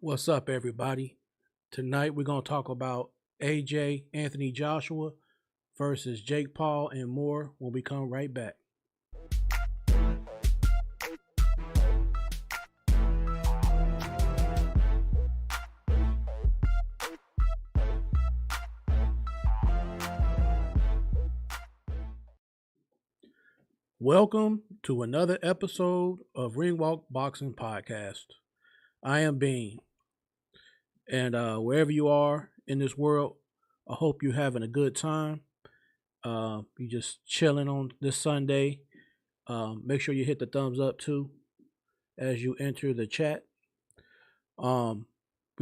What's up, everybody? Tonight we're going to talk about AJ Anthony Joshua versus Jake Paul and more when we come right back. Welcome to another episode of Ringwalk Boxing Podcast. I am Bean, and wherever you are in this world, I hope you're having a good time. You just chilling on this Sunday. Make sure you hit the thumbs up too as you enter the chat. We're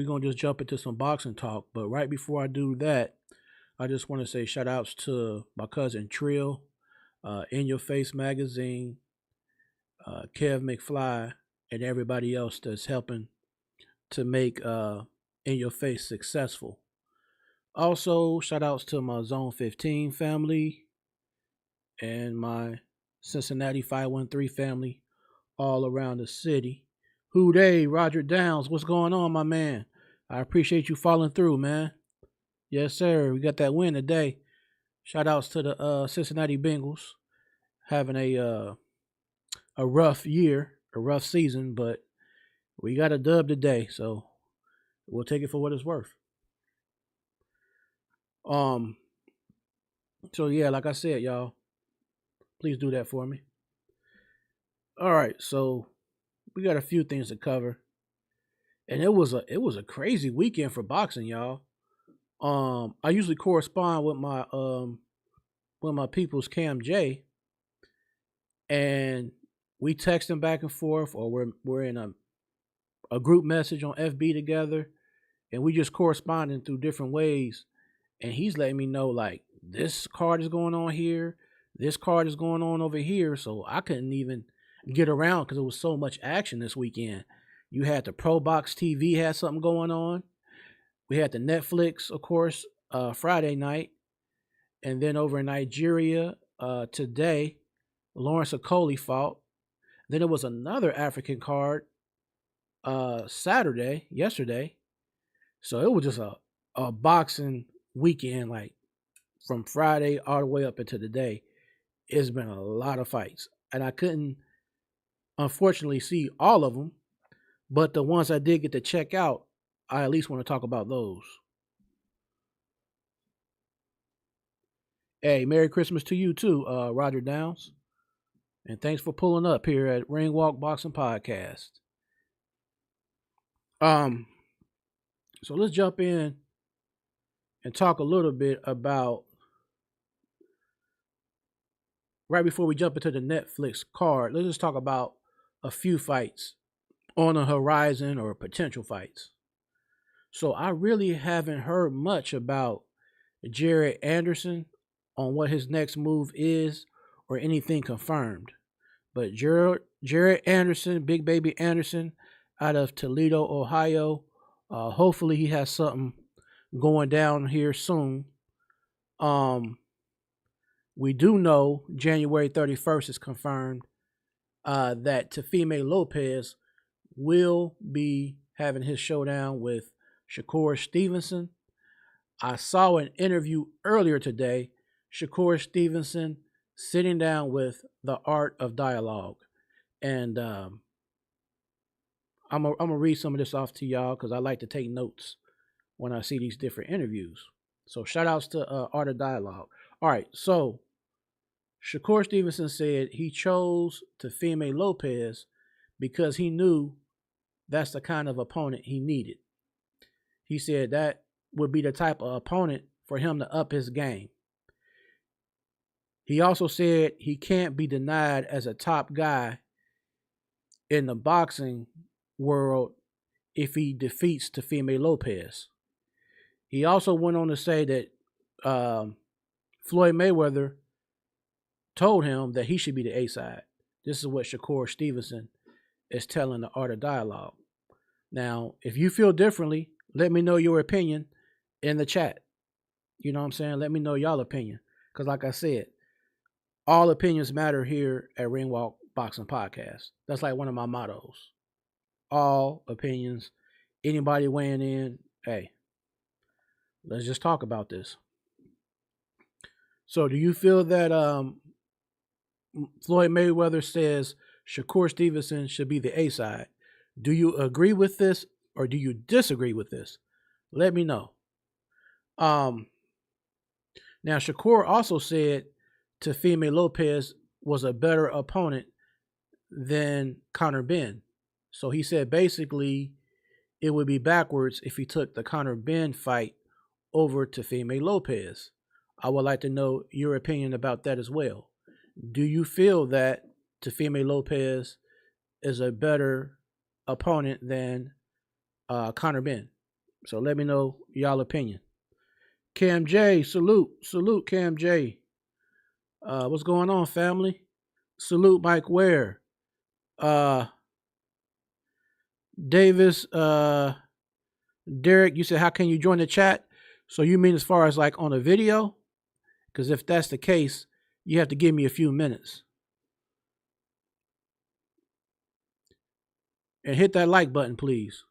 gonna just jump into some boxing talk, but right before I do that, I just want to say shout outs to my cousin Trill, In Your Face Magazine, Kev McFly, and everybody else that's helping to make In Your Face successful. Also, shout outs to my Zone 15 family and my Cincinnati 513 family all around the city. Who they, Roger Downs, what's going on, my man? I appreciate you following through, man. Yes, sir. We got that win today. Shout outs to the Cincinnati Bengals having a rough year, a rough season, but we got a dub today, so we'll take it for what it's worth. So yeah, like I said, y'all, please do that for me. All right, so we got a few things to cover, and it was a crazy weekend for boxing, y'all. I usually correspond with my people's Cam J, and we texting back and forth, or we're in a group message on FB together, and we just corresponding through different ways. And he's letting me know like this card is going on here, this card is going on over here. So I couldn't even get around because there was so much action this weekend. You had the Pro Box TV had something going on. We had the Netflix, of course, Friday night, and then over in Nigeria today, Lawrence Okoli fought. Then there was another African card yesterday. So it was just a boxing weekend, like from Friday all the way up into the day. It's been a lot of fights, and I couldn't unfortunately see all of them, but the ones I did get to check out, I at least want to talk about those. Hey, Merry Christmas to you too, Roger Downs, and thanks for pulling up here at Ringwalk Boxing Podcast. So let's jump in and talk a little bit about, right before we jump into the Netflix card, let's just talk about a few fights on the horizon or potential fights. So I really haven't heard much about Jared Anderson on what his next move is or anything confirmed. But Jared Anderson, Big Baby Anderson, out of Toledo, Ohio, hopefully he has something going down here soon. We do know January 31st is confirmed that Teofimo Lopez will be having his showdown with Shakur Stevenson. I saw an interview earlier today, Shakur Stevenson sitting down with the Art of Dialogue. And I'm going to read some of this off to y'all because I like to take notes when I see these different interviews. So shout outs to Art of Dialogue. All right, so Shakur Stevenson said he chose Teofimo Lopez because he knew that's the kind of opponent he needed. He said that would be the type of opponent for him to up his game. He also said he can't be denied as a top guy in the boxing world if he defeats Teofimo Lopez. He also went on to say that Floyd Mayweather told him that he should be the A-side. This is what Shakur Stevenson is telling the Art of Dialogue. Now, if you feel differently, let me know your opinion in the chat. You know what I'm saying? Let me know y'all opinion. Because like I said, all opinions matter here at Ringwalk Boxing Podcast. That's like one of my mottos. All opinions Anybody weighing in? Hey, let's just talk about this. So, do you feel that Floyd Mayweather says Shakur Stevenson should be the A side? Do you agree with this or do you disagree with this? Let me know. Um, Now, Shakur also said Teofimo Lopez was a better opponent than Conor Benn. So he said basically it would be backwards if he took the Conor Benn fight over Teofimo Lopez. I would like to know your opinion about that as well. Do you feel that Teofimo Lopez is a better opponent than Conor Benn? So let me know y'all opinion. Cam J, salute Cam J. What's going on, family? Salute Mike Ware. Uh, Davis, Derek, you said, how can you join the chat? So you mean as far as like on a video? Because if that's the case, you have to give me a few minutes. And hit that like button, please.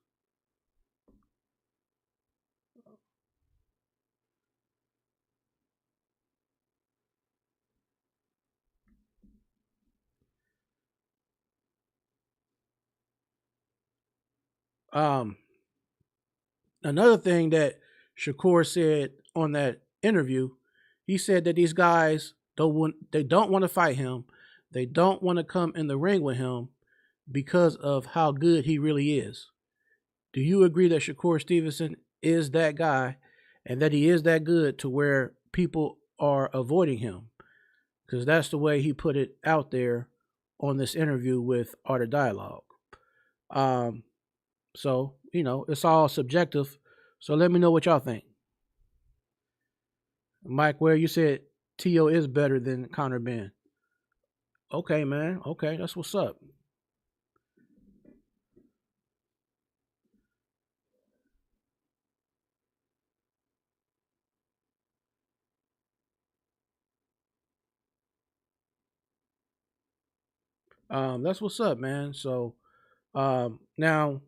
Um, Another thing that Shakur said on that interview, he said that these guys don't want to fight him. They don't want to come in the ring with him because of how good he really is. Do you agree that Shakur Stevenson is that guy and that he is that good to where people are avoiding him? Because that's the way he put it out there on this interview with Art of Dialogue. So, it's all subjective. So let me know what y'all think. Mike, where you said T.O. is better than Conor Benn. Okay, man. Okay, that's what's up. That's what's up, man. So now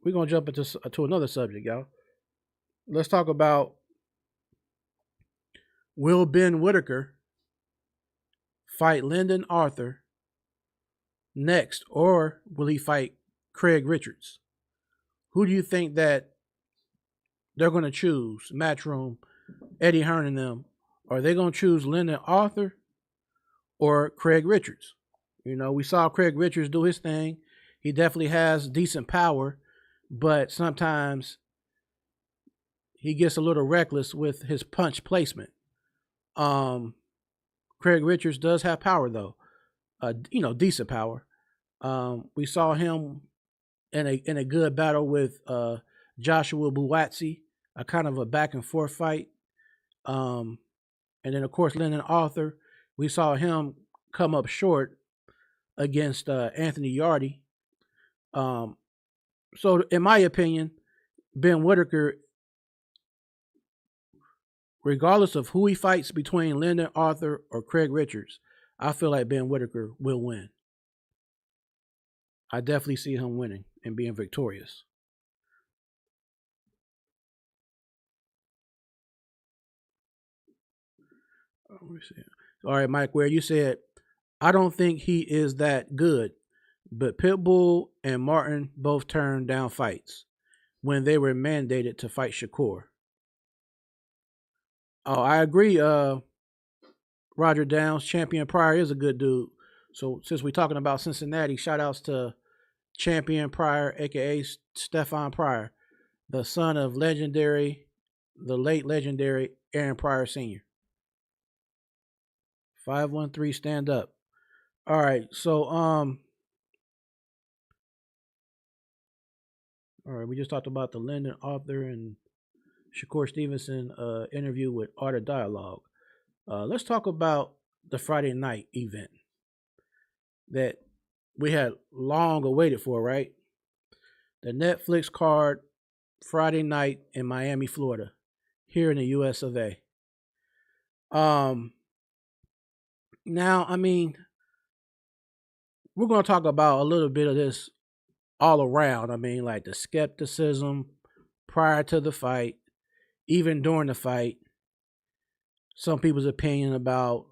we're gonna jump into to another subject, y'all. Let's talk about, will Ben Whitaker fight Lyndon Arthur next, or will he fight Craig Richards? Who do you think that they're going to choose? Matchroom, Eddie Hearn and them. Are they going to choose Lyndon Arthur or Craig Richards? We saw Craig Richards do his thing. He definitely has decent power, but sometimes he gets a little reckless with his punch placement. Craig Richards does have power though, decent power. We saw him in a good battle with Joshua Buatsi, a kind of a back and forth fight. And then of course Lyndon Arthur, we saw him come up short against Anthony Yarde. So in my opinion, Ben Whitaker, regardless of who he fights between Lyndon Arthur or Craig Richards, I feel like Ben Whitaker will win. I definitely see him winning and being victorious. Let me see. All right, Mike, where you said, I don't think he is that good, but Pitbull and Martin both turned down fights when they were mandated to fight Shakur. Oh, I agree. Roger Downs, Champion Pryor is a good dude. So since we're talking about Cincinnati, shout outs to Champion Pryor, aka Stefan Pryor, the son of the late legendary Aaron Pryor Sr. 513, stand up. All right, so all right, we just talked about the Lyndon Arthur and Shakur Stevenson interview with Art of Dialogue. Let's talk about the Friday night event that we had long awaited for, right? The Netflix card Friday night in Miami, Florida, here in the US of A. Now, I mean, we're going to talk about a little bit of this all around. I mean, like the skepticism prior to the fight, even during the fight, some people's opinion about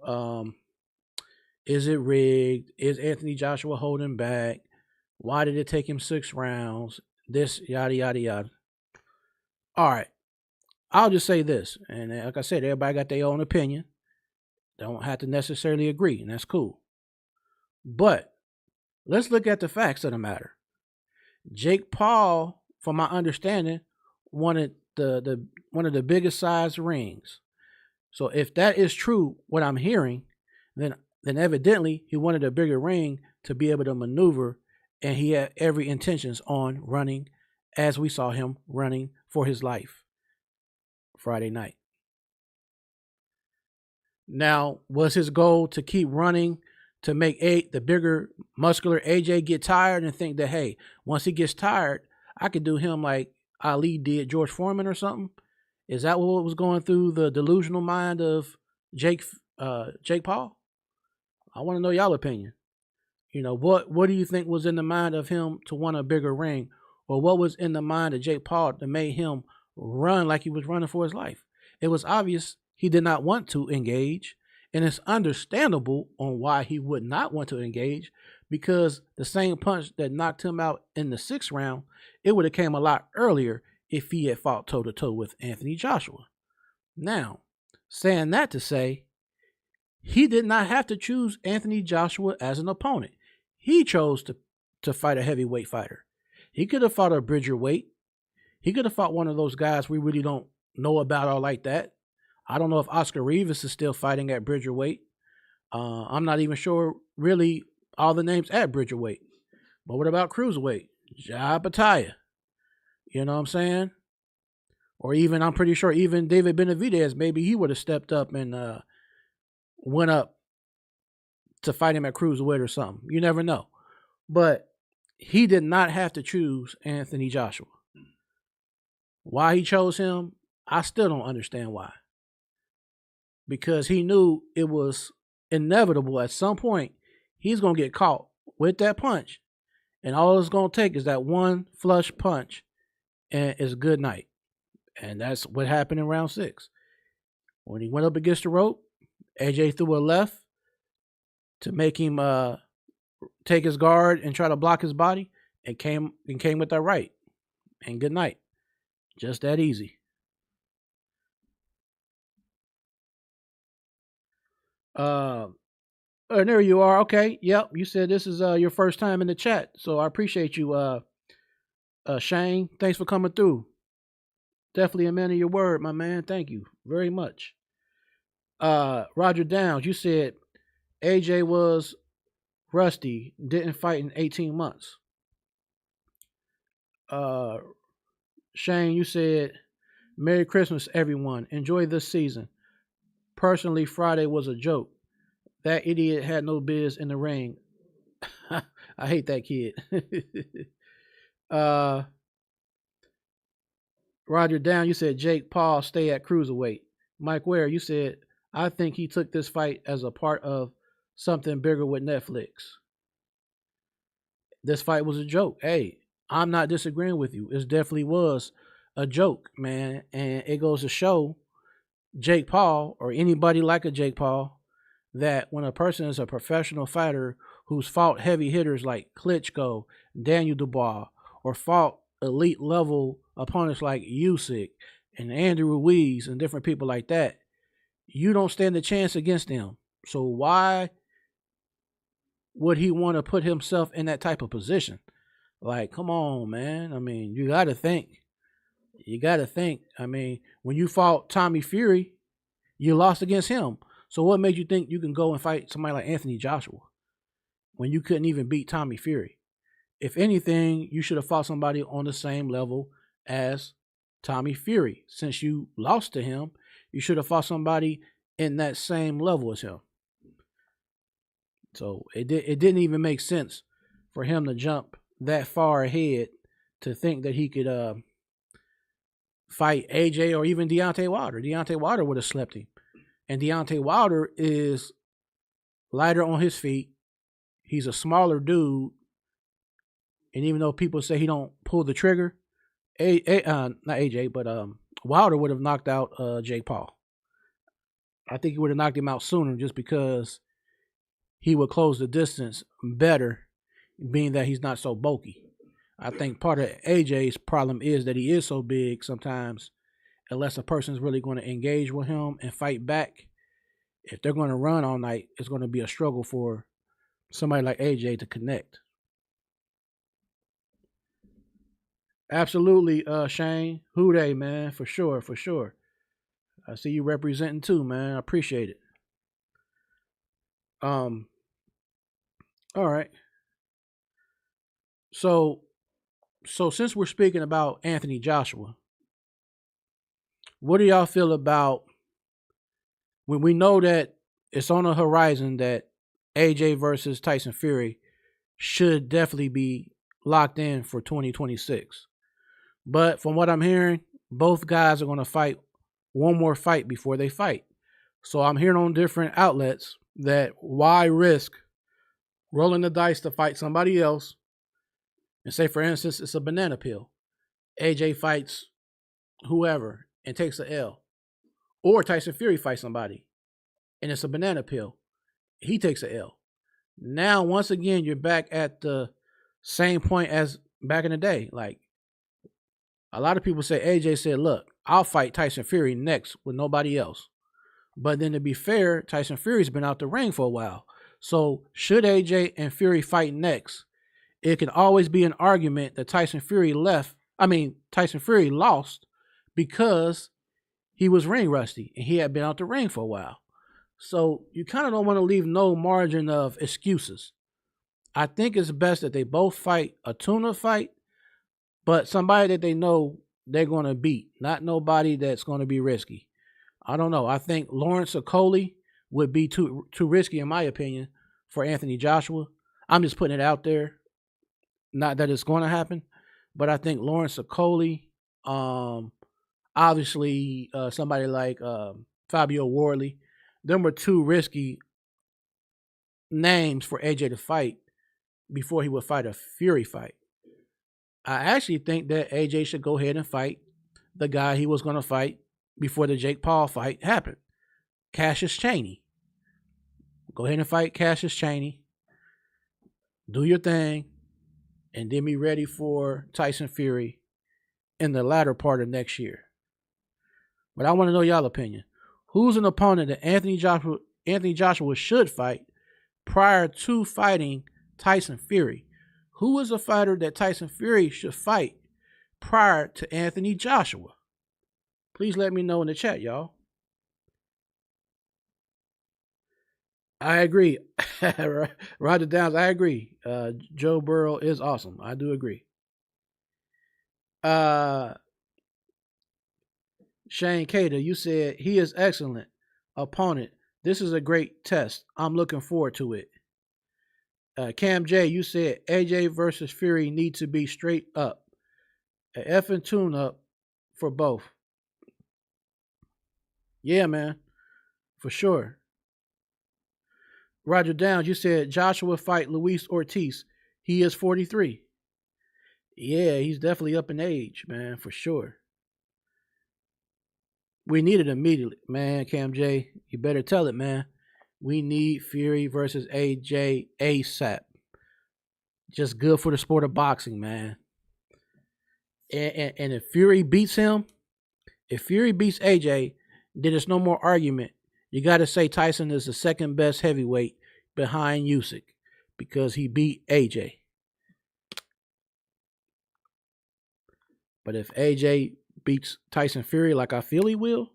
is it rigged? Is Anthony Joshua holding back? Why did it take him 6 rounds? This, yada, yada, yada. All right. I'll just say this. And like I said, everybody got their own opinion. Don't have to necessarily agree, and that's cool. But let's look at the facts of the matter. Jake Paul, from my understanding, wanted the one of the biggest size rings. So if that is true, what I'm hearing, then evidently he wanted a bigger ring to be able to maneuver, and he had every intentions on running as we saw him running for his life Friday night. Now, was his goal to keep running to make the bigger, muscular AJ get tired and think that, hey, once he gets tired, I could do him like Ali did George Foreman or something? Is that what was going through the delusional mind of Jake Paul? I want to know y'all opinion. You know, what do you think was in the mind of him to want a bigger ring? Or what was in the mind of Jake Paul that made him run like he was running for his life? It was obvious he did not want to engage, and it's understandable on why he would not want to engage, because the same punch that knocked him out in the 6th round, it would have came a lot earlier if he had fought toe-to-toe with Anthony Joshua. Now, saying that to say, he did not have to choose Anthony Joshua as an opponent. He chose to fight a heavyweight fighter. He could have fought a Bridger weight. He could have fought one of those guys we really don't know about or like that. I don't know if Oscar Rivas is still fighting at Bridger weight. I'm not even sure really all the names at Bridger weight. But what about cruiserweight? Jai Bataya. You know what I'm saying? Or even, I'm pretty sure even David Benavidez, maybe he would have stepped up and went up to fight him at cruiserweight or something. You never know. But he did not have to choose Anthony Joshua. Why he chose him, I still don't understand why. Because he knew it was inevitable at some point he's going to get caught with that punch. And all it's going to take is that one flush punch, and it's good night. And that's what happened in round 6. When he went up against the rope, AJ threw a left to make him take his guard and try to block his body, and came with that right. And good night. Just that easy. There you are. Okay. Yep. You said this is your first time in the chat, so I appreciate you, Shane. Thanks for coming through. Definitely a man of your word, my man. Thank you very much. Roger Downs, you said AJ was rusty, didn't fight in 18 months. Shane, you said Merry Christmas, everyone. Enjoy this season. Personally, Friday was a joke. That idiot had no biz in the ring. I hate that kid. Roger Down, you said Jake Paul stay at cruiserweight. Mike Ware, you said I think he took this fight as a part of something bigger with Netflix. This fight was a joke. Hey, I'm not disagreeing with you. It definitely was a joke, man. And it goes to show Jake Paul, or anybody like a Jake Paul, that when a person is a professional fighter who's fought heavy hitters like Klitschko, Daniel Dubois, or fought elite level opponents like Usyk and Andrew Ruiz and different people like that, you don't stand a chance against them. So why would he want to put himself in that type of position? Like, come on, man. I mean, you got to think. I mean, when you fought Tommy Fury, you lost against him. So what made you think you can go and fight somebody like Anthony Joshua when you couldn't even beat Tommy Fury? If anything, you should have fought somebody on the same level as Tommy Fury. Since you lost to him, you should have fought somebody in that same level as him. So it didn't even make sense for him to jump that far ahead to think that he could fight AJ or even Deontay Wilder. Deontay Wilder would have slept him. And Deontay Wilder is lighter on his feet. He's a smaller dude. And even though people say he don't pull the trigger, not AJ, but Wilder would have knocked out Jake Paul. I think he would have knocked him out sooner just because he would close the distance better, being that he's not so bulky. I think part of AJ's problem is that he is so big sometimes, unless a person's really going to engage with him and fight back, if they're going to run all night, it's going to be a struggle for somebody like AJ to connect. Absolutely, Shane. Who they, man? For sure, for sure. I see you representing too, man. I appreciate it. All right. So since we're speaking about Anthony Joshua, what do y'all feel about when we know that it's on the horizon that AJ versus Tyson Fury should definitely be locked in for 2026? But from what I'm hearing, both guys are going to fight one more fight before they fight. So I'm hearing on different outlets that why risk rolling the dice to fight somebody else and say, for instance, it's a banana peel. AJ fights whoever and takes the L. Or Tyson Fury fights somebody and it's a banana peel. He takes a L. Now, once again, you're back at the same point as back in the day. Like, a lot of people say AJ said, look, I'll fight Tyson Fury next with nobody else. But then to be fair, Tyson Fury's been out the ring for a while. So should AJ and Fury fight next, it can always be an argument that Tyson Fury lost because he was ring rusty and he had been out the ring for a while. So you kind of don't want to leave no margin of excuses. I think it's best that they both fight a tuna fight, but somebody that they know they're going to beat, not nobody that's going to be risky. I don't know. I think Lawrence Okolie would be too risky, in my opinion, for Anthony Joshua. I'm just putting it out there. Not that it's going to happen, but I think Lawrence Okolie, obviously somebody like Fabio Wardley, them were too risky names for AJ to fight before he would fight a Fury fight. I actually think that AJ should go ahead and fight the guy he was going to fight before the Jake Paul fight happened, Cassius Chaney. Go ahead and fight Cassius Chaney. Do your thing. And then be ready for Tyson Fury in the latter part of next year. But I want to know y'all opinion. Who's an opponent that Anthony Joshua should fight prior to fighting Tyson Fury? Who is a fighter that Tyson Fury should fight prior to Anthony Joshua? Please let me know in the chat, y'all. I agree. Roger Downs, I agree. Joe Burrow is awesome. I do agree. Shane Cater, you said he is excellent opponent. This is a great test. I'm looking forward to it. Cam J, you said AJ versus Fury need to be straight up. An effing tune up for both. Yeah, man. For sure. Roger Downs, you said Joshua fight Luis Ortiz. He is 43. Yeah, he's definitely up in age, man, for sure. We need it immediately, man. Cam J, you better tell it, man. We need Fury versus AJ ASAP. Just good for the sport of boxing, man. And if Fury beats him, if Fury beats AJ, then there's no more argument. You got to say Tyson is the second best heavyweight behind Usyk because he beat AJ. But if AJ beats Tyson Fury like I feel he will,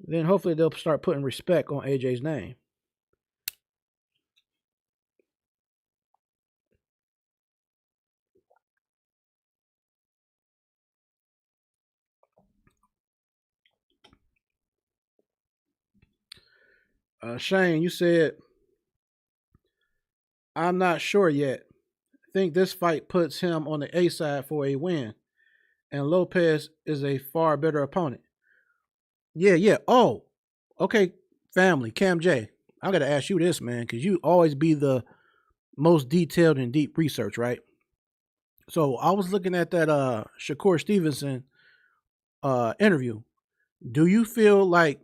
then hopefully they'll start putting respect on AJ's name. Shane, you said, I'm not sure yet. I think this fight puts him on the A side for a win. And Lopez is a far better opponent. Yeah. Oh, okay, family. Cam J, I got to ask you this, man, because you always be the most detailed and deep research, right? So I was looking at that Shakur Stevenson interview. Do you feel like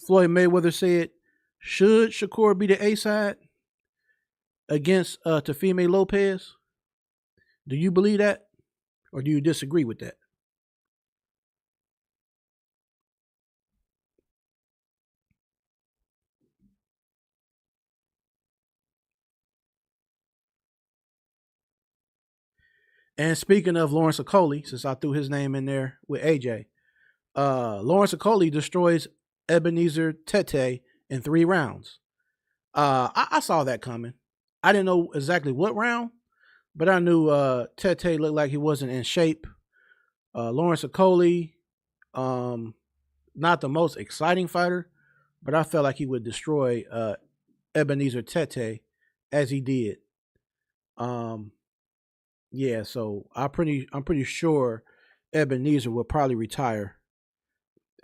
Floyd Mayweather said, should Shakur be the A side against Teofimo Lopez? Do you believe that, or do you disagree with that? And speaking of Lawrence Okolie, since I threw his name in there with AJ, Lawrence Okolie destroys Ebenezer Tete in 3 rounds. I saw that coming. I didn't know exactly what round, but I knew Tete looked like he wasn't in shape. Lawrence Okolie, um, not the most exciting fighter, but I felt like he would destroy Ebenezer Tete as he did. Um, yeah, so I'm pretty sure Ebenezer will probably retire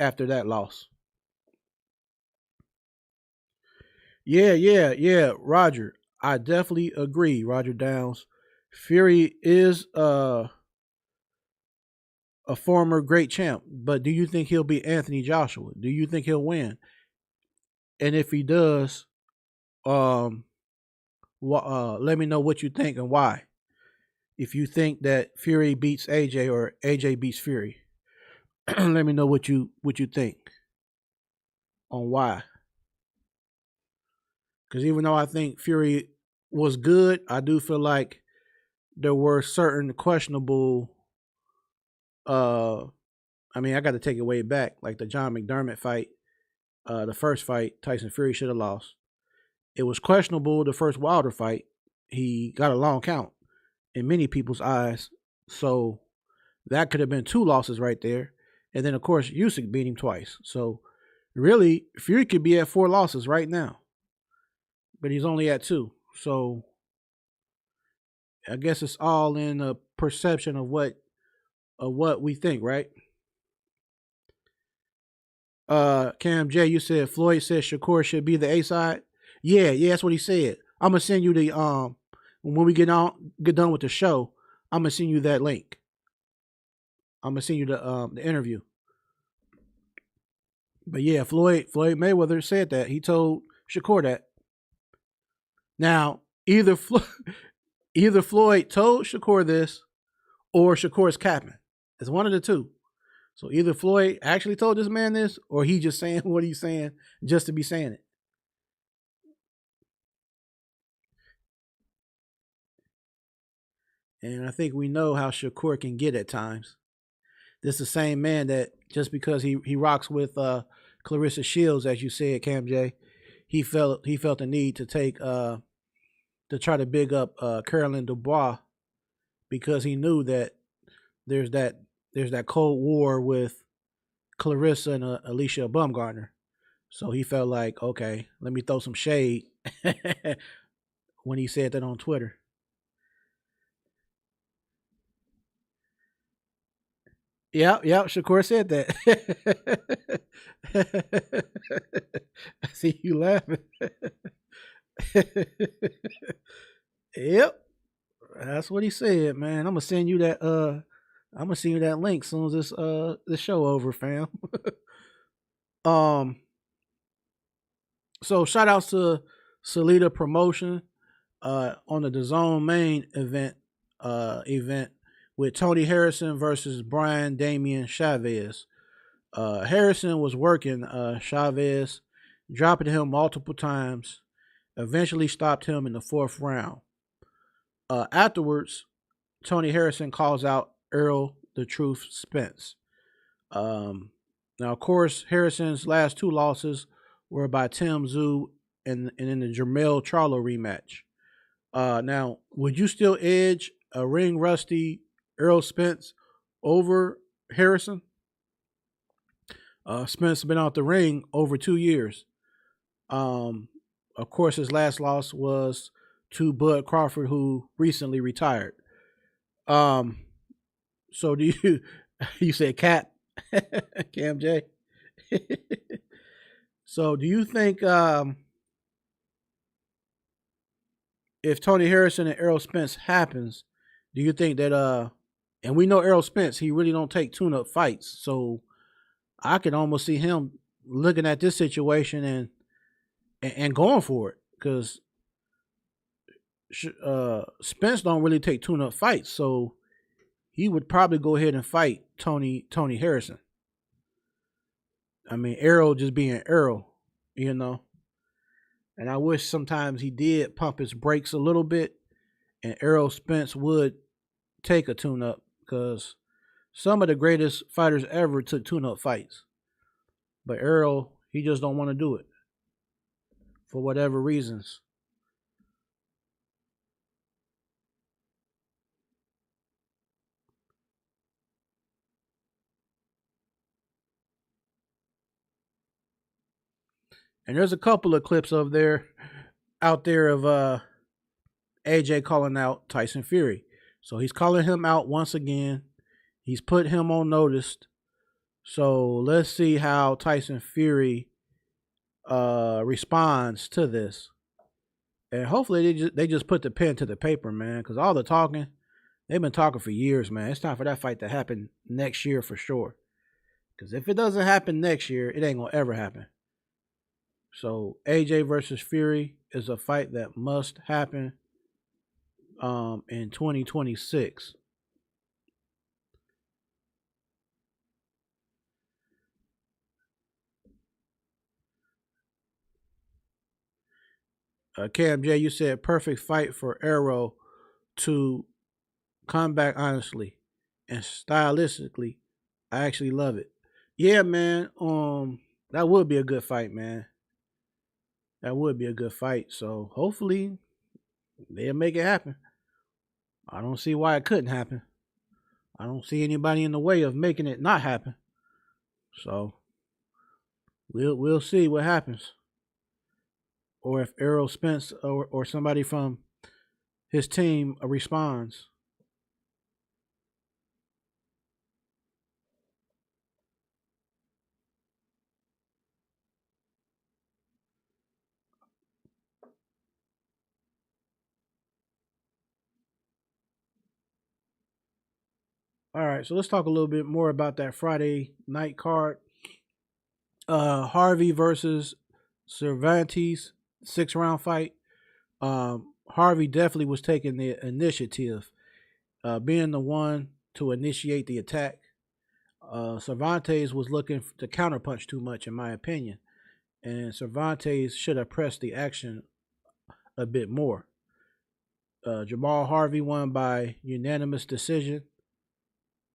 after that loss. Yeah, Roger. I definitely agree, Roger Downs. Fury is a former great champ, but do you think he'll be Anthony Joshua? Do you think he'll win? And if he does, um, let me know what you think and why. If you think that Fury beats AJ or AJ beats Fury, let me know what you think on why. Because even though I think Fury was good, I do feel like there were certain questionable. Uh, I mean, I got to take it way back, like the John McDermott fight, the first fight, Tyson Fury should have lost. It was questionable the first Wilder fight. He got a long count in many people's eyes, so that could have been 2 losses right there. And then of course Usyk beat him twice. So really, Fury could be at 4 losses right now, but he's only at 2. So I guess it's all in a perception of what we think, right? Cam J, you said Floyd said Shakur should be the A side. Yeah, that's what he said. I'm gonna send you the when we get done with the show. I'm gonna send you that link. I'm gonna send you the interview. But yeah, Floyd Mayweather said that. He told Shakur that. Now, either Floyd told Shakur this or Shakur's capping. It's one of the two. So either Floyd actually told this man this or he just saying what he's saying just to be saying it. And I think we know how Shakur can get at times. This is the same man that just because he rocks with Clarissa Shields, as you said, Cam J, he felt the need to take to try to big up Carolyn Dubois because he knew that there's that there's that cold war with Clarissa and Alicia Bumgarner. So he felt like, okay, let me throw some shade when he said that on Twitter. Yep, Shakur said that. I see you laughing. Yep, that's what he said, man. I'm gonna send you that link as soon as this show over, fam. um so shout outs to Salida Promotion on the DAZN main event with Tony Harrison versus Brian Damian Chavez. Harrison was working Chavez, dropping him multiple times, eventually stopped him in the 4th round. Afterwards, Tony Harrison calls out Earl the Truth Spence. Um, Now, of course, Harrison's last 2 losses were by Tim Tszyu and in the Jermell Charlo rematch. Now, would you still edge a ring rusty Earl Spence over Harrison? Spence has been out the ring over 2 years. Um, of course, his last loss was to Bud Crawford, who recently retired. Um, so do you you said Cap Cam J? So do you think if Tony Harrison and Errol Spence happens, Do you think that and we know Errol Spence, he really don't take tune up fights. So I could almost see him looking at this situation and going for it because Spence don't really take tune up fights. So he would probably go ahead and fight Tony Harrison. I mean, Errol just being Errol, you know. And I wish sometimes he did pump his brakes a little bit, and Errol Spence would take a tune up because some of the greatest fighters ever took tune up fights. But Errol, he just don't want to do it for whatever reasons. And there's a couple of clips of there out there of AJ calling out Tyson Fury. So he's calling him out once again. He's put him on notice. So let's see how Tyson Fury responds to this. And hopefully they just put the pen to the paper, man, because all the talking, they've been talking for years, man. It's time for that fight to happen next year for sure. Because if it doesn't happen next year, it ain't going to ever happen. So AJ versus Fury is a fight that must happen in 2026. Cam J, you said perfect fight for Arrow to come back honestly and stylistically. I actually love it. Yeah, man. That would be a good fight, man. That would be a good fight. So hopefully they'll make it happen. I don't see why it couldn't happen. I don't see anybody in the way of making it not happen. So we'll see what happens. Or if Errol Spence or somebody from his team responds. All right, so let's talk a little bit more about that Friday night card. Harvey versus Cervantes, 6-round fight. Harvey definitely was taking the initiative, being the one to initiate the attack. Cervantes was looking to counterpunch too much, in my opinion, and Cervantes should have pressed the action a bit more. Jamal Harvey won by unanimous decision,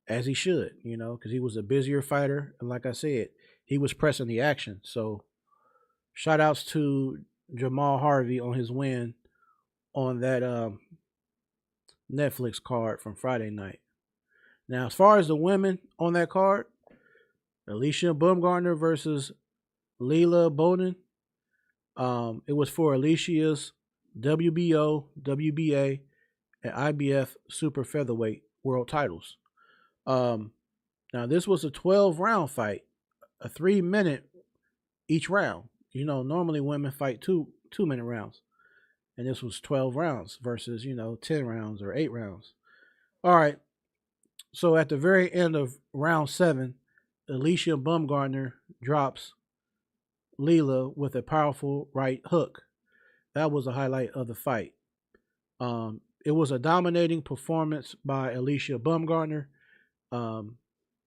as he should, because he was a busier fighter, and like I said, he was pressing the action. So, shout outs to Jamal Harvey on his win on that Netflix card from Friday night. Now, as far as the women on that card, Alicia Baumgardner versus Leila Bowden. It was for Alicia's WBO, WBA, and IBF super featherweight world titles. Now this was a 12-round fight, a 3-minute each round. Normally women fight 2-minute rounds, and this was 12 rounds versus 10 rounds or 8 rounds. All right. So at the very end of round 7, Alicia Baumgardner drops Leila with a powerful right hook. That was a highlight of the fight. It was a dominating performance by Alicia Baumgardner.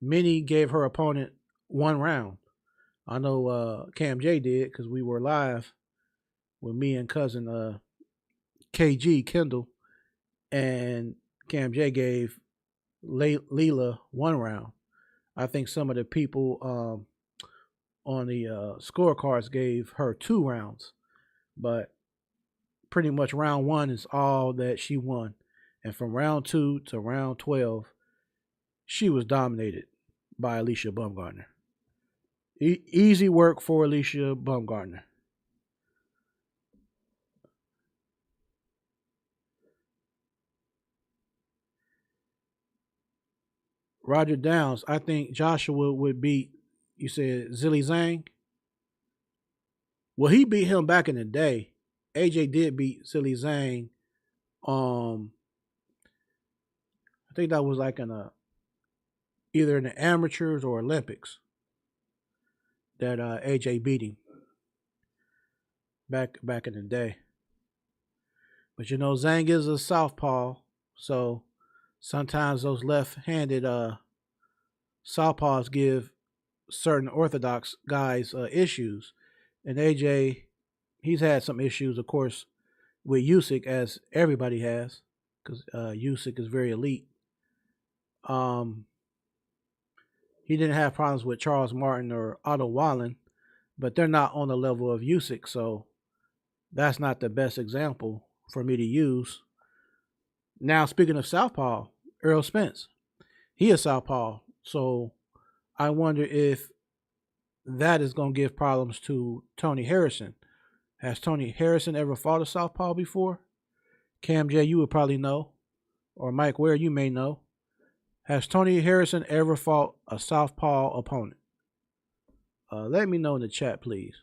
Many gave her opponent 1 round. I know Cam J did because we were live with me and cousin KG Kendall, and Cam J gave Leila 1 round. I think some of the people on the scorecards gave her 2 rounds, but pretty much round 1 is all that she won. And from round 2 to round 12, she was dominated by Alicia Baumgardner. Easy work for Alicia Baumgardner. Roger Downs, I think Joshua would beat, you said, Zilly Zhang? Well, he beat him back in the day. AJ did beat Zilly Zhang think that was like in a either in the amateurs or Olympics that AJ beat him back in the day. But you know, Zhang is a southpaw, so sometimes those left-handed southpaws give certain orthodox guys issues. And AJ, he's had some issues, of course, with Usyk, as everybody has, because Usyk is very elite. He didn't have problems with Charles Martin or Otto Wallen, but they're not on the level of Usyk, so that's not the best example for me to use. Now, speaking of southpaw, Errol Spence, he is southpaw, so I wonder if that is going to give problems to Tony Harrison. Has Tony Harrison ever fought a southpaw before? Cam J, you would probably know, or Mike Ware, you may know. Has Tony Harrison ever fought a southpaw opponent? Let me know in the chat, please.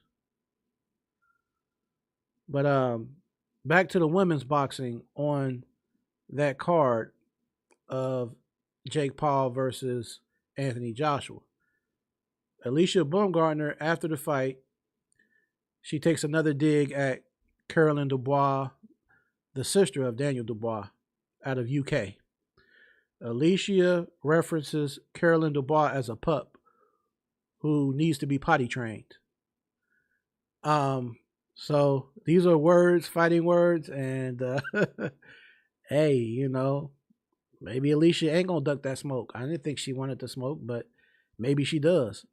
But back to the women's boxing on that card of Jake Paul versus Anthony Joshua. Alicia Baumgartner, after the fight, she takes another dig at Caroline Dubois, the sister of Daniel Dubois, out of UK. Alicia references Caroline Dubois as a pup who needs to be potty trained. So these are words, fighting words, and hey, you know, maybe Alicia ain't gonna duck that smoke. I didn't think she wanted to smoke, but maybe she does.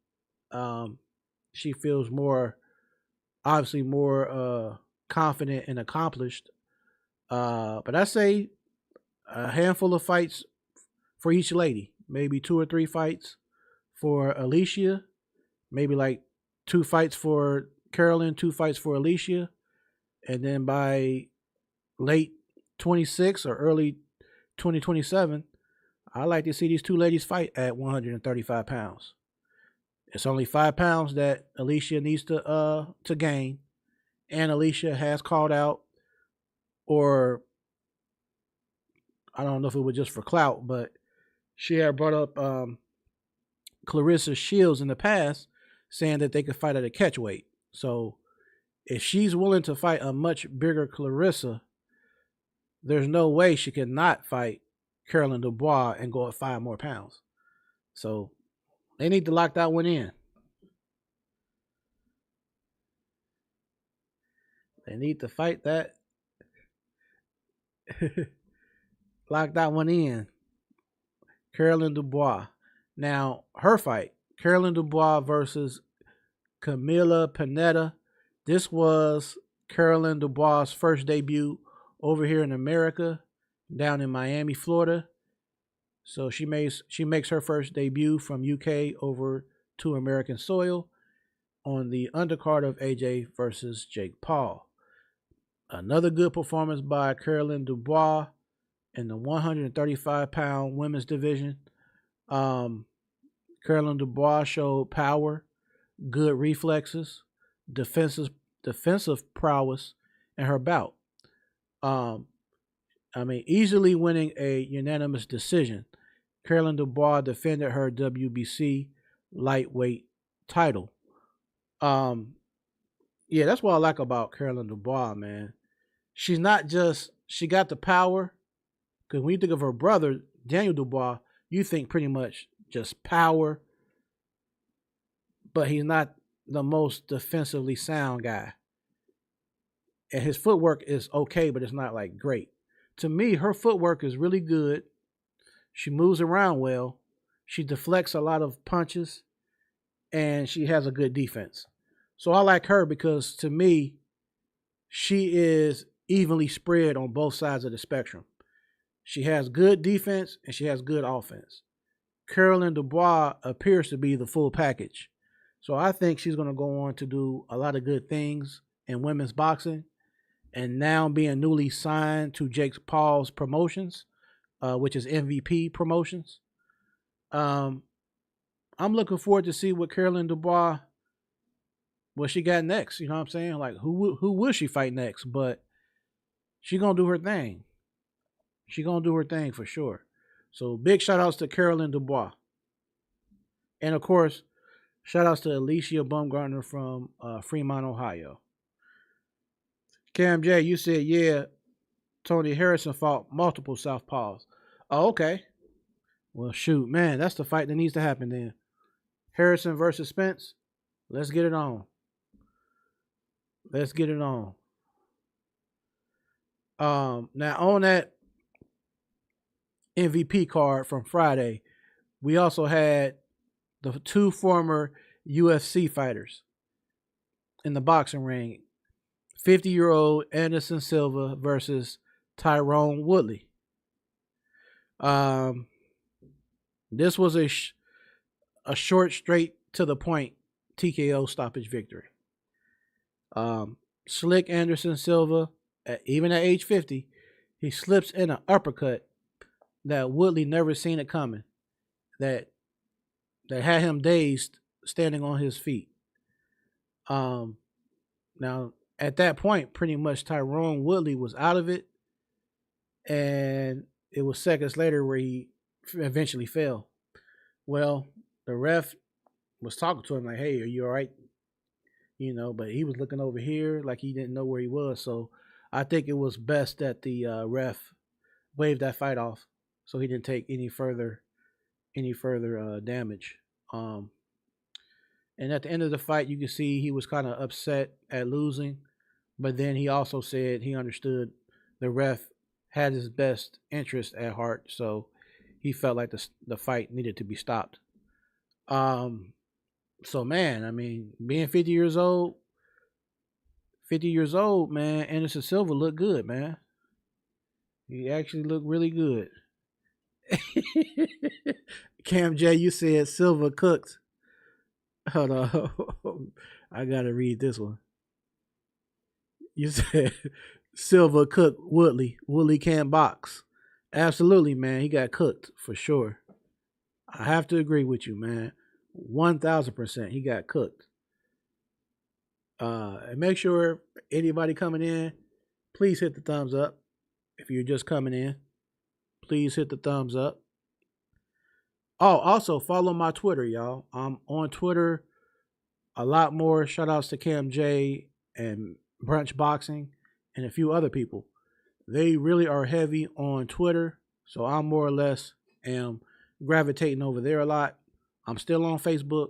She feels obviously more confident and accomplished. But I say a handful of fights for each lady, maybe 2 or 3 fights for Alicia, maybe like 2 fights for Caroline, 2 fights for Alicia, and then by late 26 or early 2027, I like to see these 2 ladies fight at 135 pounds. It's only 5 pounds that Alicia needs to gain, and Alicia has called out, or I don't know if it was just for clout, but she had brought up Clarissa Shields in the past, saying that they could fight at a catch weight. So if she's willing to fight a much bigger Clarissa, there's no way she cannot fight Caroline Dubois and go at 5 more pounds. So they need to lock that one in. They need to fight that. Lock that one in. Caroline Dubois. Now, her fight, Caroline Dubois versus Camila Pineda. This was Caroline Dubois' first debut over here in America, down in Miami, Florida. So she makes her first debut from UK over to American soil on the undercard of AJ versus Jake Paul. Another good performance by Caroline Dubois in the 135-pound women's division. Caroline Dubois showed power, good reflexes, defensive prowess in her bout. Easily winning a unanimous decision. Caroline Dubois defended her WBC lightweight title. Yeah, that's what I like about Caroline Dubois, man. She's not just, she got the power, because when you think of her brother, Daniel Dubois, you think pretty much just power, but he's not the most defensively sound guy. And his footwork is okay, but it's not like great. To me, her footwork is really good. She moves around well. She deflects a lot of punches, and she has a good defense. So I like her because, to me, she is evenly spread on both sides of the spectrum. She has good defense, and she has good offense. Caroline Dubois appears to be the full package. So I think she's going to go on to do a lot of good things in women's boxing. And now being newly signed to Jake Paul's promotions, which is MVP Promotions. I'm looking forward to see what Caroline Dubois, what she got next. You know what I'm saying? Like, who will she fight next? But she going to do her thing. She going to do her thing for sure. So big shout outs to Carolyn Dubois. And of course, shout outs to Alicia Baumgartner from Fremont, Ohio. Cam J, you said, yeah, Tony Harrison fought multiple Southpaws. Oh, okay. Well, shoot, man, that's the fight that needs to happen then. Harrison versus Spence. Let's get it on. Let's get it on. Now on that MVP card from Friday, we also had the two former UFC fighters in the boxing ring. 50-year-old Anderson Silva versus Tyrone Woodley. This was a short, straight to the point TKO stoppage victory. Slick Anderson Silva, even at age 50, he slips in an uppercut that Woodley never seen it coming. That had him dazed, standing on his feet. Now at that point, pretty much Tyrone Woodley was out of it, and it was seconds later where he eventually fell. Well, the ref was talking to him like, "Hey, are you all right?" But he was looking over here like he didn't know where he was. So I think it was best that the ref waved that fight off, so he didn't take any further damage. And at the end of the fight, you can see he was kind of upset at losing, but then he also said he understood the ref had his best interest at heart, so he felt like the fight needed to be stopped. So man, I mean, being 50 years old, man, Anderson Silva looked good, man. He actually looked really good. Cam J, you said Silva cooked. Hold on. I gotta read this one. You said Silva cooked Woodley. Woodley can't box. Absolutely, man. He got cooked for sure. I have to agree with you, man. 1000%. He got cooked. And make sure anybody coming in, please hit the thumbs up. If you're just coming in, please hit the thumbs up. Oh, also follow my Twitter, y'all. I'm on Twitter a lot more. Shout outs to Cam J and Brunch Boxing and a few other people. They really are heavy on Twitter, so I'm more or less am gravitating over there a lot. I'm still on Facebook,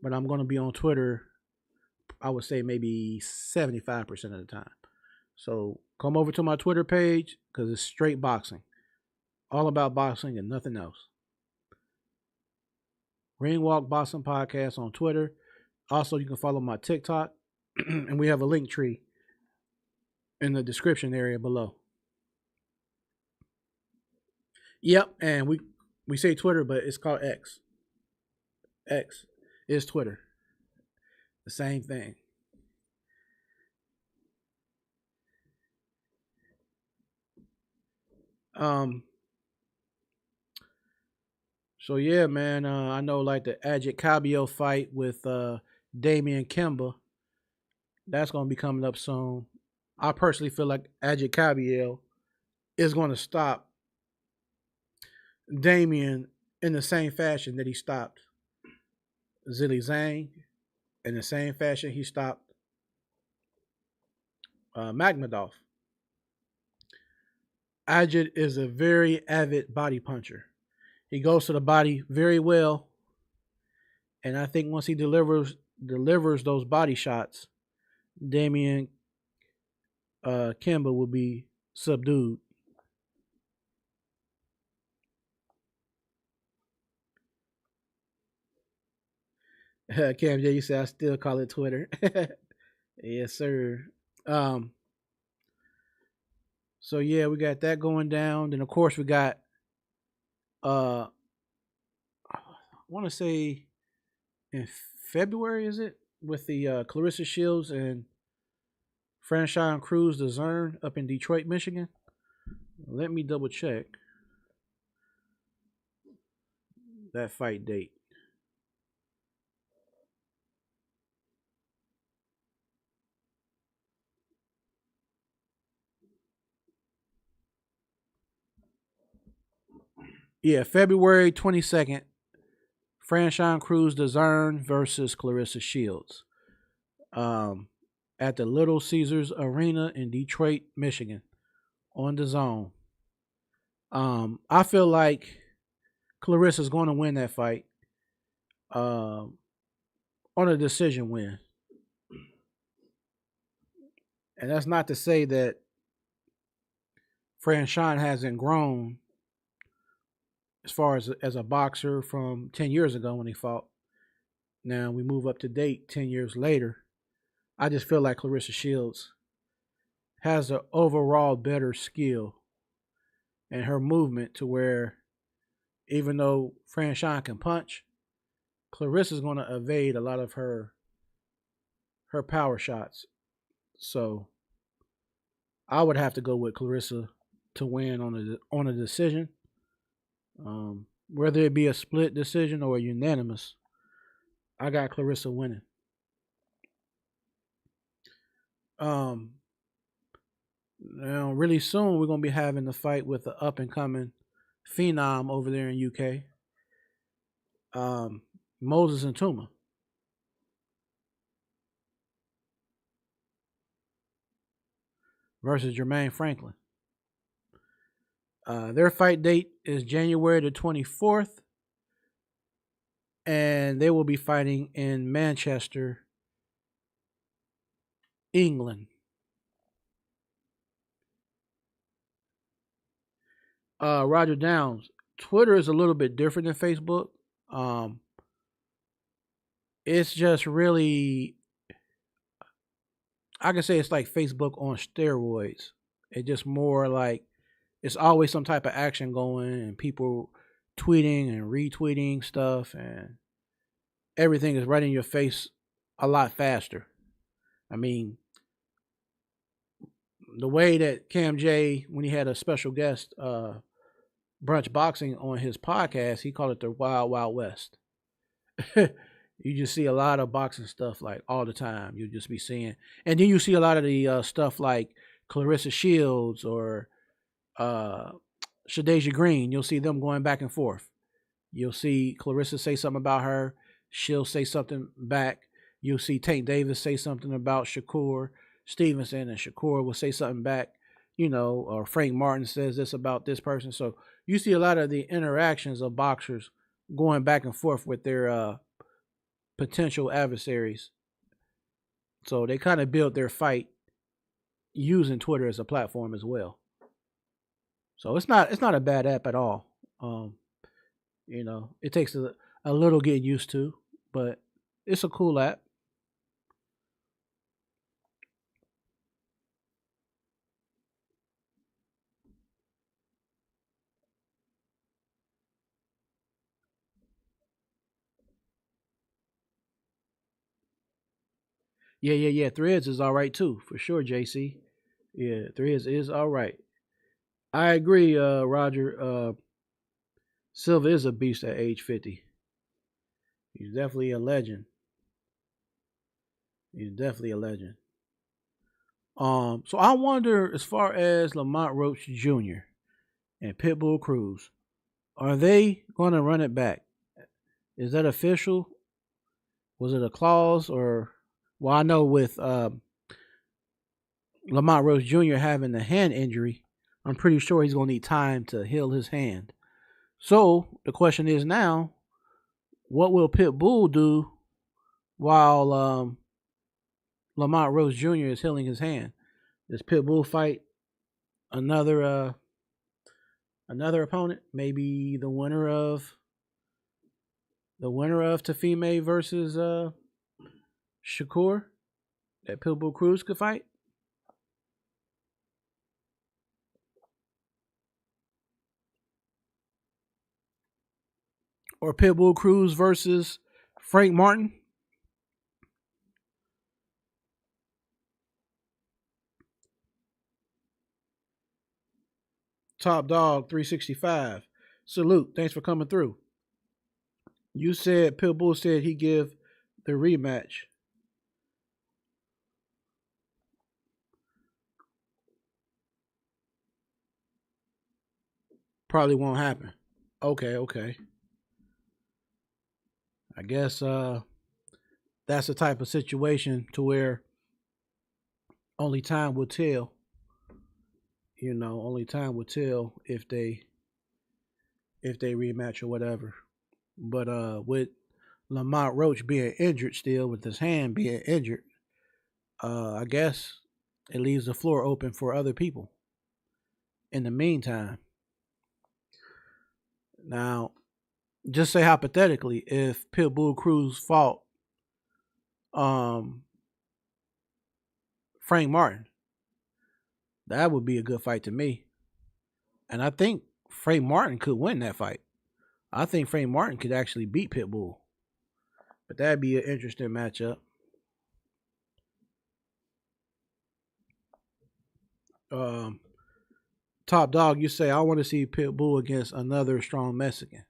but I'm going to be on Twitter, I would say maybe 75% of the time. So come over to my Twitter page because it's straight boxing. All about boxing and nothing else. Ringwalk Boxing Podcast on Twitter. Also, you can follow my TikTok, and we have a link tree in the description area below. Yep, and we say Twitter, but it's called X. X is Twitter. The same thing. So yeah, man. I know like the Ajit Cabio fight with Damian Kimba. That's gonna be coming up soon. I personally feel like Ajit Cabio is going to stop Damian in the same fashion that he stopped Zhilei Zhang, in the same fashion he stopped Magmadov. Ajit is a very avid body puncher. He goes to the body very well, and I think once he delivers those body shots, Damian Kimba will be subdued. Cam J, you said I still call it Twitter. Yes, sir. Um, so yeah, we got that going down. Then of course we got I want to say in February, is it? With the Clarissa Shields and Franchon Cruz de Zern up in Detroit, Michigan. Let me double check that fight date. Yeah, February 22nd, Franchon Cruz DAZN versus Clarissa Shields. At the Little Caesars Arena in Detroit, Michigan, on the zone. I feel like Clarissa's going to win that fight on a decision win. And that's not to say that Franchon hasn't grown as far as a boxer from 10 years ago when he fought. Now we move up to date 10 years later. I just feel like Clarissa Shields has an overall better skill and her movement to where even though Franchon can punch, Clarissa's going to evade a lot of her power shots. So I would have to go with Clarissa to win on a decision, whether it be a split decision or a unanimous. I got Clarissa winning. Now, really soon we're gonna be having the fight with the up and coming phenom over there in UK, Moses and Tuma versus Jermaine Franklin. Their fight date is January the 24th, and they will be fighting in Manchester, England. Roger Downs. Twitter is a little bit different than Facebook. It's just really, I can say it's like Facebook on steroids. It's just more like it's always some type of action going and people tweeting and retweeting stuff and everything is right in your face a lot faster. I mean, the way that Cam J, when he had a special guest, Brunch Boxing on his podcast, he called it the Wild Wild West. You just see a lot of boxing stuff like all the time. You just be seeing, and then you see a lot of the stuff like Clarissa Shields or Shadeja Green. You'll see them going back and forth. You'll see Clarissa say something about her. She'll say something back. You'll see Tank Davis say something about Shakur Stevenson, and Shakur will say something back. Or Frank Martin says this about this person. So you see a lot of the interactions of boxers going back and forth with their potential adversaries. So they kind of build their fight using Twitter as a platform as well. So it's not a bad app at all. It takes a little getting used to, but it's a cool app. Yeah. Threads is all right too, for sure, JC. Yeah, Threads is all right. I agree, Roger. Silva is a beast at age 50. He's definitely a legend. He's definitely a legend. So I wonder, as far as Lamont Roach Jr. and Pitbull Cruz, are they going to run it back? Is that official? Was it a clause or? Well, I know with Lamont Roach Jr. having a hand injury, I'm pretty sure he's going to need time to heal his hand. So the question is now, what will Pitbull do while Lamont Roach Jr. is healing his hand? Does Pitbull fight another opponent? Maybe the winner of Tafime versus Shakur that Pitbull Cruz could fight? Or Pitbull Cruz versus Frank Martin? Top Dog 365. Salute. Thanks for coming through. You said Pitbull said he give the rematch. Probably won't happen. Okay, okay. I guess that's the type of situation to where only time will tell. Only time will tell if they rematch or whatever. But with Lamont Roach being injured still, with his hand being injured, I guess it leaves the floor open for other people. In the meantime, now just say hypothetically, if Pitbull Cruz fought um, Frank Martin, that would be a good fight to me. And I think Frank Martin could win that fight. I think Frank Martin could actually beat Pitbull, but that'd be an interesting matchup. Um, Top dog, you say I want to see Pitbull against another strong Mexican.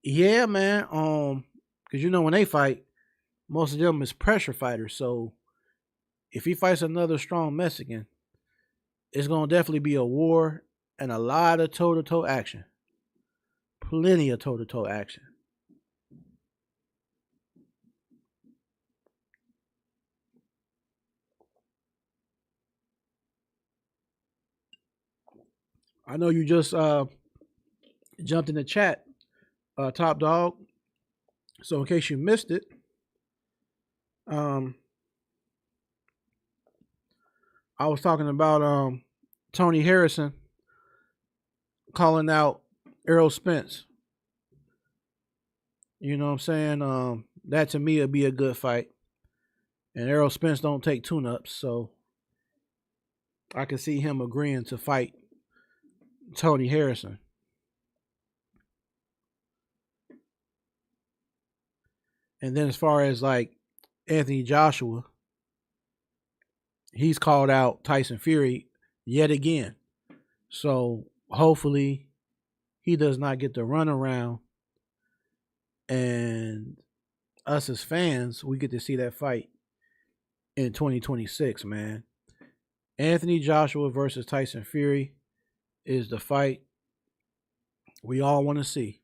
Yeah, man. Because when they fight, most of them is pressure fighters. So if he fights another strong Mexican, it's gonna definitely be a war and a lot of toe to toe action. Plenty of toe to toe action. I know you just jumped in the chat, top dog. So in case you missed it, um, I was talking about Tony Harrison calling out Errol Spence. You know what I'm saying? That to me would be a good fight. And Errol Spence don't take tune-ups, so I can see him agreeing to fight Tony Harrison. And then as far as like Anthony Joshua, he's called out Tyson Fury yet again. So hopefully he does not get the runaround, and us as fans, we get to see that fight in 2026, man. Anthony Joshua versus Tyson Fury is the fight we all want to see.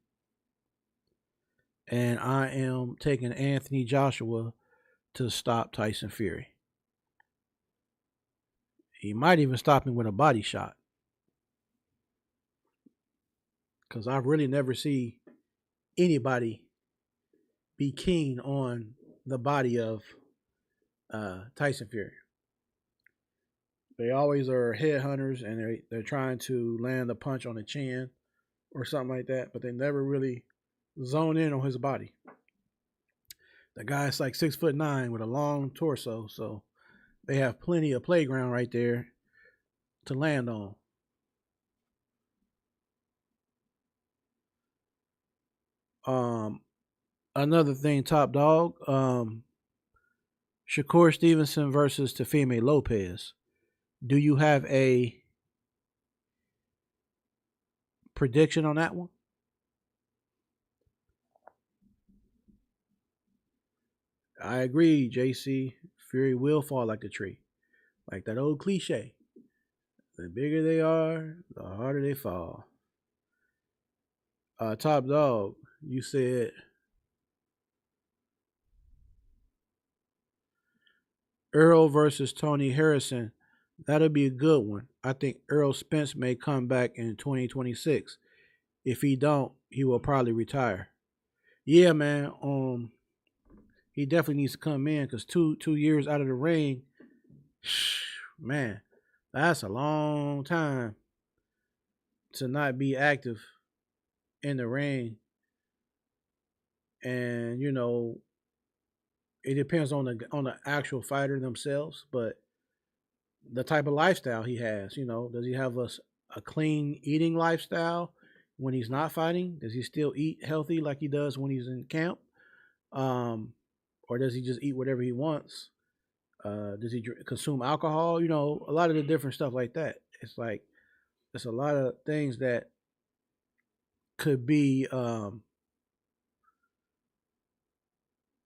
And I am taking Anthony Joshua to stop Tyson Fury. He might even stop him with a body shot. Because I really never see anybody be keen on the body of Tyson Fury. They always are headhunters and they're trying to land a punch on the chin or something like that, but they never really zone in on his body. The guy's like 6'9" with a long torso, so they have plenty of playground right there to land on. Um, Another thing, top dog, Shakur Stevenson versus Teofimo Lopez. Do you have a prediction on that one? I agree, JC. Fury will fall like a tree. Like that old cliche. The bigger they are, the harder they fall. Top dog, you said Earl versus Tony Harrison. That'll be a good one. I think Earl Spence may come back in 2026. If he don't, he will probably retire. Yeah, man. He definitely needs to come in because two years out of the ring, man, that's a long time to not be active in the ring. And it depends on the actual fighter themselves, but the type of lifestyle he has. Does he have a clean eating lifestyle when he's not fighting? Does he still eat healthy like he does when he's in camp? Um, or does he just eat whatever he wants? Does he consume alcohol? A lot of the different stuff like that. It's like it's a lot of things that could be.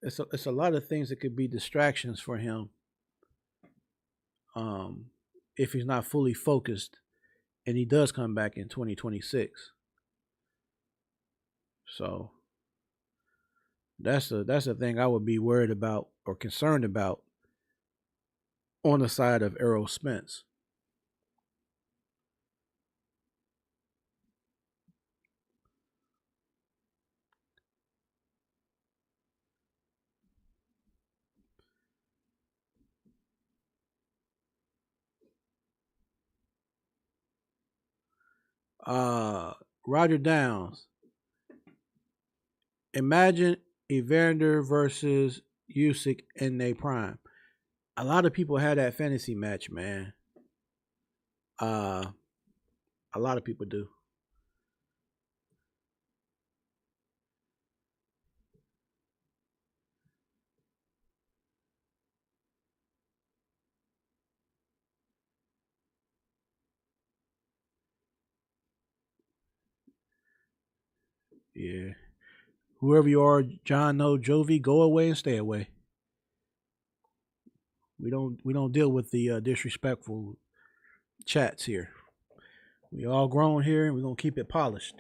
It's a lot of things that could be distractions for him. Um, if he's not fully focused, and he does come back in 2026. So that's the thing I would be worried about or concerned about on the side of Errol Spence. Uh Roger Downs. Imagine Evander versus Usyk in their prime. A lot of people had that fantasy match, man. Uh a lot of people do. Yeah. Whoever you are, John No Jovi, go away and stay away. We don't deal with the disrespectful chats here. We all grown here and we're gonna keep it polished.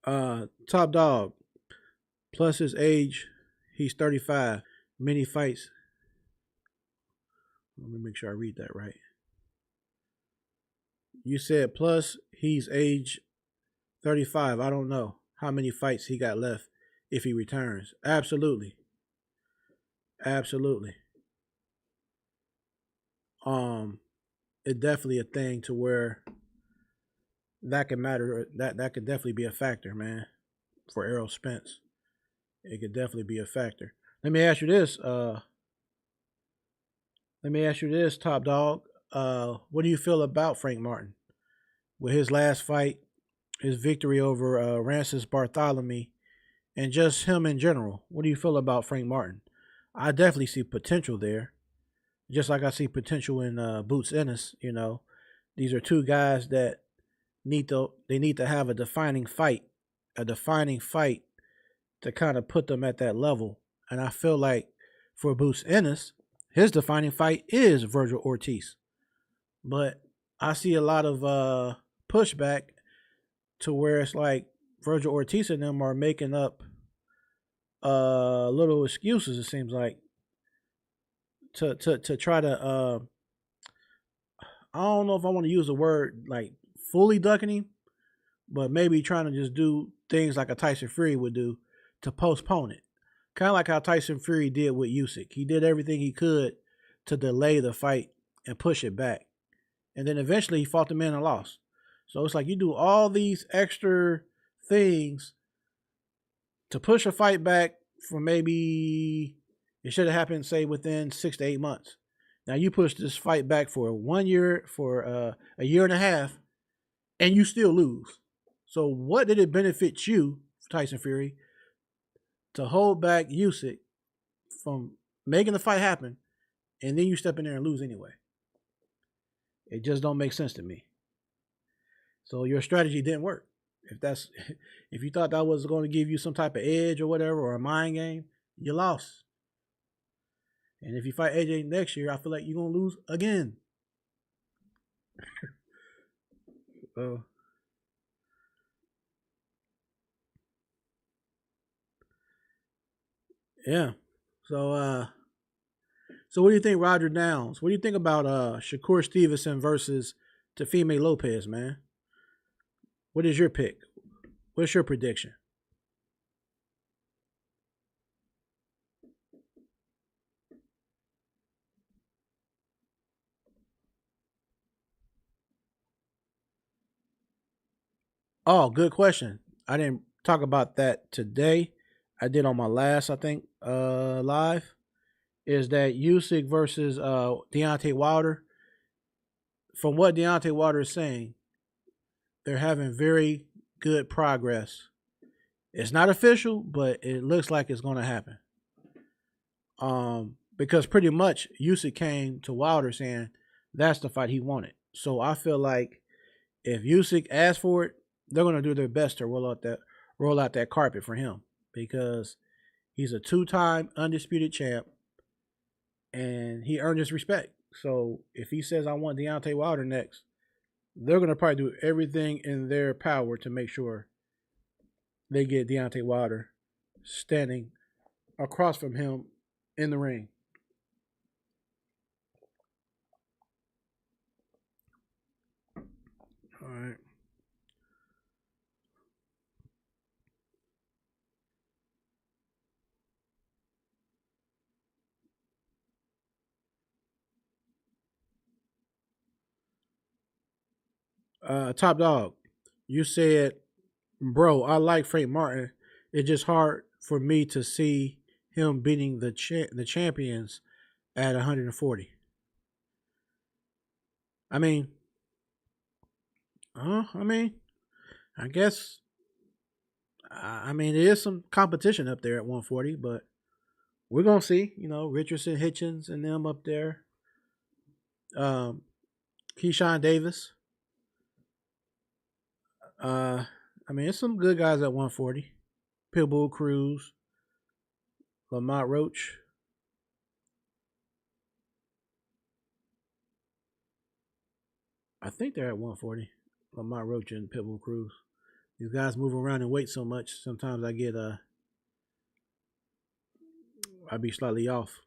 Top dog, plus his age, he's 35. Many fights. Let me make sure I read that right. You said plus he's age 35. I don't know how many fights he got left if he returns. Absolutely. Absolutely. Um it's definitely a thing to where that can matter, that could definitely be a factor, man, for Errol Spence. It could definitely be a factor. Let me ask you this, top dog. What do you feel about Frank Martin? With his last fight, his victory over Rancis Bartholomew, and just him in general. What do you feel about Frank Martin? I definitely see potential there, just like I see potential in Boots Ennis. These are two guys that need to have a defining fight to kind of put them at that level. And I feel like for Boots Ennis, his defining fight is Virgil Ortiz. But I see a lot of pushback to where it's like Virgil Ortiz and them are making up little excuses. It seems like to try to I don't know if I want to use the word like fully ducking him, but maybe trying to just do things like a Tyson Fury would do to postpone it. Kind of like how Tyson Fury did with Usyk. He did everything he could to delay the fight and push it back. And then eventually he fought the man and lost. So it's like you do all these extra things to push a fight back for maybe it should have happened, say, within 6 to 8 months. Now you push this fight back for 1 year, for a year and a half, and you still lose. So what did it benefit you, Tyson Fury, to hold back Usyk from making the fight happen, and then you step in there and lose anyway? It just don't make sense to me. So your strategy didn't work. If that's if you thought that was going to give you some type of edge or whatever or a mind game, you lost. And if you fight AJ next year, I feel like you're gonna lose again. So yeah. So so what do you think, Roger Downs? What do you think about Shakur Stevenson versus Teofimo Lopez, man? What is your pick? What's your prediction? Oh, good question. I didn't talk about that today. I did on my last, I think, live. Is that Usyk versus Deontay Wilder? From what Deontay Wilder is saying, they're having very good progress. It's not official, but it looks like it's going to happen. Because pretty much Usyk came to Wilder saying that's the fight he wanted. So I feel like if Usyk asks for it, they're going to do their best to roll out that carpet for him because he's a two-time undisputed champ and he earned his respect. So if he says I want Deontay Wilder next, they're gonna probably do everything in their power to make sure they get Deontay Wilder standing across from him in the ring. All right. Top dog, you said, bro, I like Frank Martin. It's just hard for me to see him beating the champions at 140. I mean, I mean, I guess, I mean, there is some competition up there at 140, but we're gonna see. You know, Richardson, Hitchens, and them up there. Um, Keyshawn Davis. I mean, it's some good guys at 140. Pitbull Cruz, Lamont Roach. I think they're at 140. Lamont Roach and Pitbull Cruz. These guys move around and weight so much. Sometimes I be slightly off.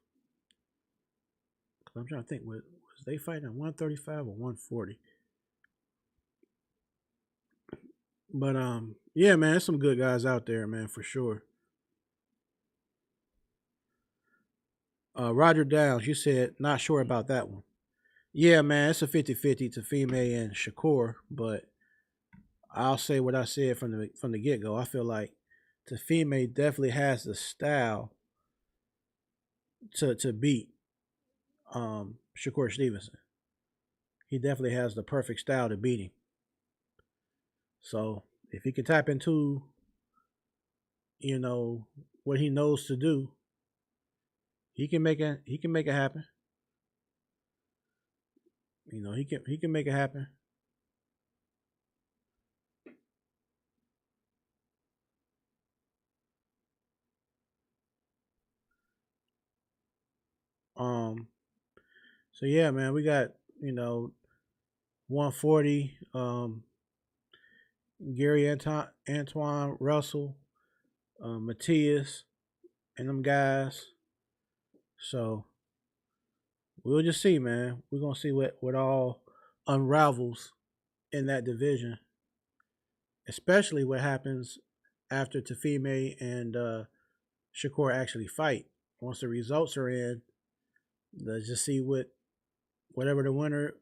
I'm trying to think, was they fighting at 135 or 140? But yeah, man, there's some good guys out there, man, for sure. Roger Downs, you said not sure about that one. Yeah, man, it's a 50-50 to Fime and Shakur, but I'll say what I said from the get go. I feel like Tafime definitely has the style to beat Shakur Stevenson. He definitely has the perfect style to beat him. So if he can tap into, you know, what he knows to do, he can make it happen. You know, he can make it happen. Um so yeah, man, we got, you know, 140, Gary Antoine Russell, Matias, and them guys. So we'll just see, man. We're gonna see what all unravels in that division, especially what happens after Tafime and Shakur actually fight. Once the results are in, let's just see whatever the winner,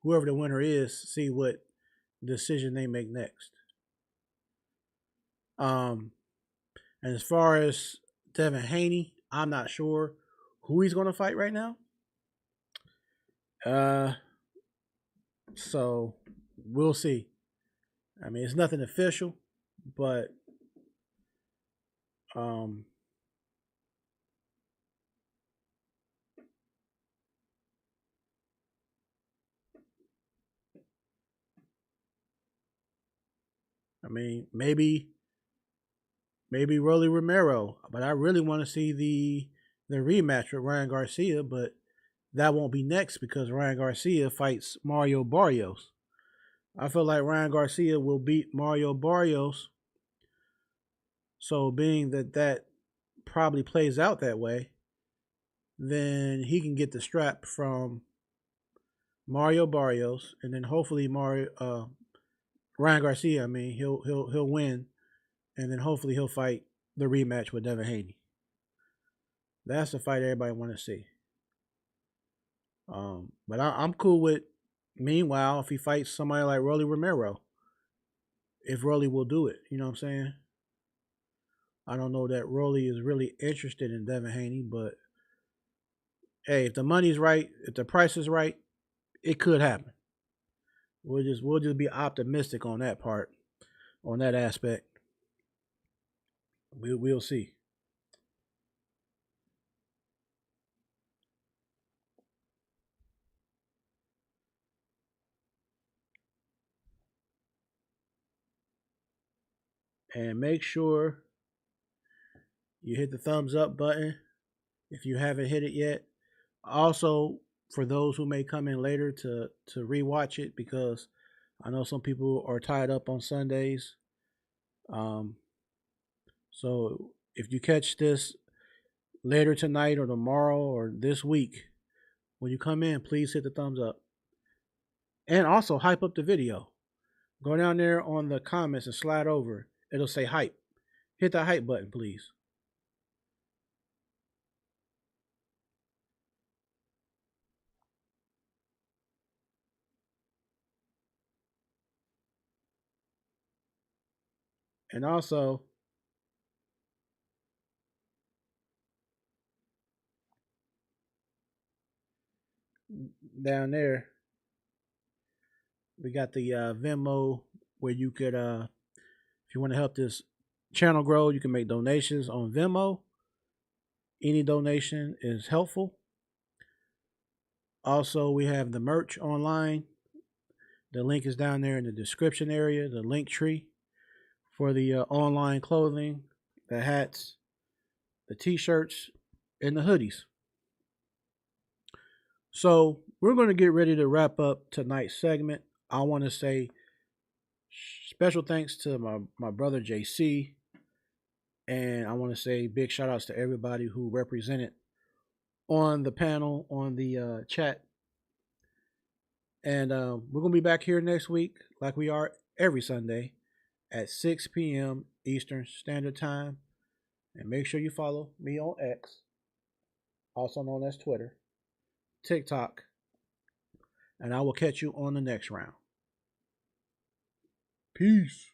whoever the winner is, see what decision they make next. Um, and as far as Devin Haney, I'm not sure who he's going to fight right now. Uh, so we'll see. I mean, it's nothing official, but um, I mean, maybe Rolly Romero, but I really want to see the rematch with Ryan Garcia, but that won't be next because Ryan Garcia fights Mario Barrios. I feel like Ryan Garcia will beat Mario Barrios. So being that probably plays out that way, then he can get the strap from Mario Barrios, and then hopefully Ryan Garcia. I mean, he'll win, and then hopefully he'll fight the rematch with Devin Haney. That's the fight everybody want to see. But I'm cool with. Meanwhile, if he fights somebody like Rolly Romero, if Rolly will do it, you know what I'm saying? I don't know that Rolly is really interested in Devin Haney, but hey, if the money's right, if the price is right, it could happen. We'll just be optimistic on that part, on that aspect. We'll see. And make sure you hit the thumbs up button if you haven't hit it yet. Also, for those who may come in later to rewatch it, because I know some people are tied up on Sundays. So if you catch this later tonight or tomorrow or this week, when you come in, please hit the thumbs up. And also hype up the video. Go down there on the comments and slide over. It'll say hype. Hit that hype button, please. And also, down there, we got the Venmo where you could, if you want to help this channel grow, you can make donations on Venmo. Any donation is helpful. Also, we have the merch online. The link is down there in the description area, the link tree for the online clothing, the hats, the t-shirts, and the hoodies. So we're going to get ready to wrap up tonight's segment. I want to say special thanks to my brother JC. And I want to say big shout outs to everybody who represented on the panel, on the chat. And we're going to be back here next week, like we are every Sunday at 6 p.m. Eastern Standard Time. And make sure you follow me on X, also known as Twitter, TikTok, and I will catch you on the next round. Peace.